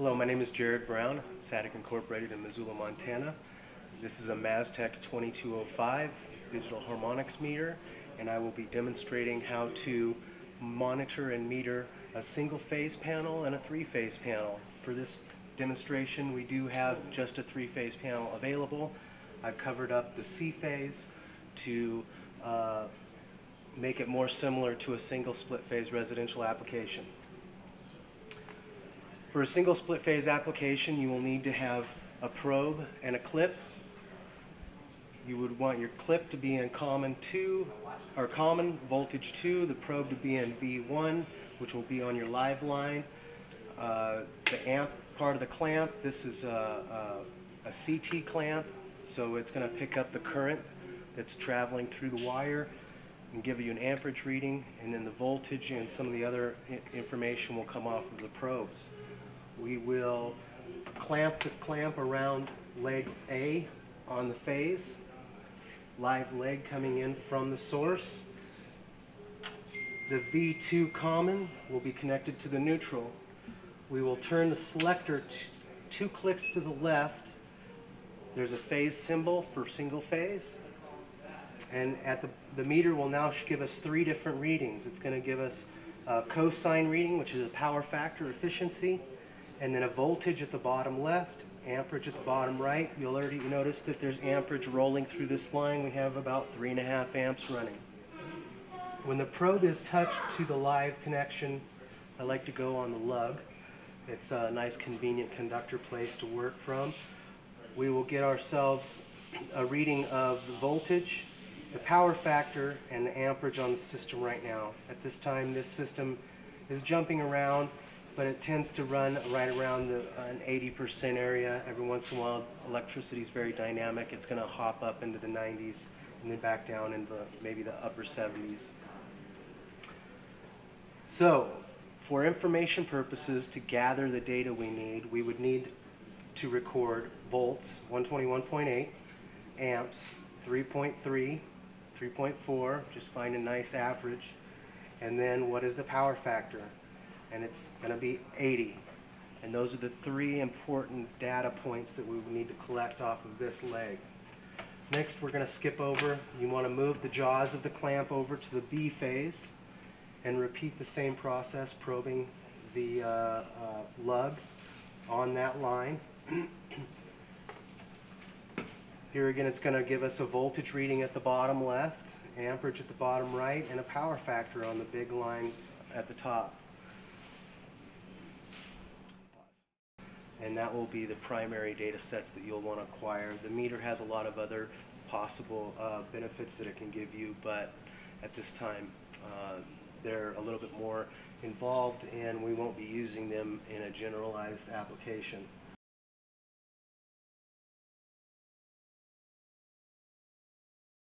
Hello, my name is Jared Brown, SATIC Incorporated in Missoula, Montana. This is a Maztec 2205 digital harmonics meter, and I will be demonstrating how to monitor and meter a single phase panel and a three-phase panel. For this demonstration, we do have just a three-phase panel available. I've covered up the C phase to make it more similar to a single split-phase residential application. For a single split-phase application, you will need to have a probe and a clip. You would want your clip to be in common voltage 2, the probe to be in V1, which will be on your live line. The amp part of the clamp, this is a CT clamp, so it's going to pick up the current that's traveling through the wire and give you an amperage reading, and then the voltage and some of the other information will come off of the probes. We will clamp the clamp around leg A on the phase, live leg coming in from the source. The V2 common will be connected to the neutral. We will turn the selector 2 clicks to the left. There's a phase symbol for single phase. And at the meter will now give us 3 different readings. It's going to give us a cosine reading, which is a power factor efficiency, and then a voltage at the bottom left, amperage at the bottom right. You'll already notice that there's amperage rolling through this line. We have about 3.5 amps running. When the probe is touched to the live connection, I like to go on the lug. It's a nice convenient conductor place to work from. We will get ourselves a reading of the voltage, the power factor, and the amperage on the system right now. At this time, this system is jumping around, but it tends to run right around an 80% area. Every once in a while, electricity is very dynamic. It's going to hop up into the 90s and then back down into maybe the upper 70s. So, for information purposes, to gather the data we need, we would need to record volts, 121.8, amps, 3.3, 3.4, just find a nice average, and then what is the power factor? And it's going to be 80. And those are the 3 important data points that we would need to collect off of this leg. Next, we're going to skip over. You want to move the jaws of the clamp over to the B phase and repeat the same process, probing the lug on that line. Here again, it's going to give us a voltage reading at the bottom left, amperage at the bottom right, and a power factor on the big line at the top. And that will be the primary data sets that you'll want to acquire. The meter has a lot of other possible benefits that it can give you, but at this time they're a little bit more involved, and we won't be using them in a generalized application.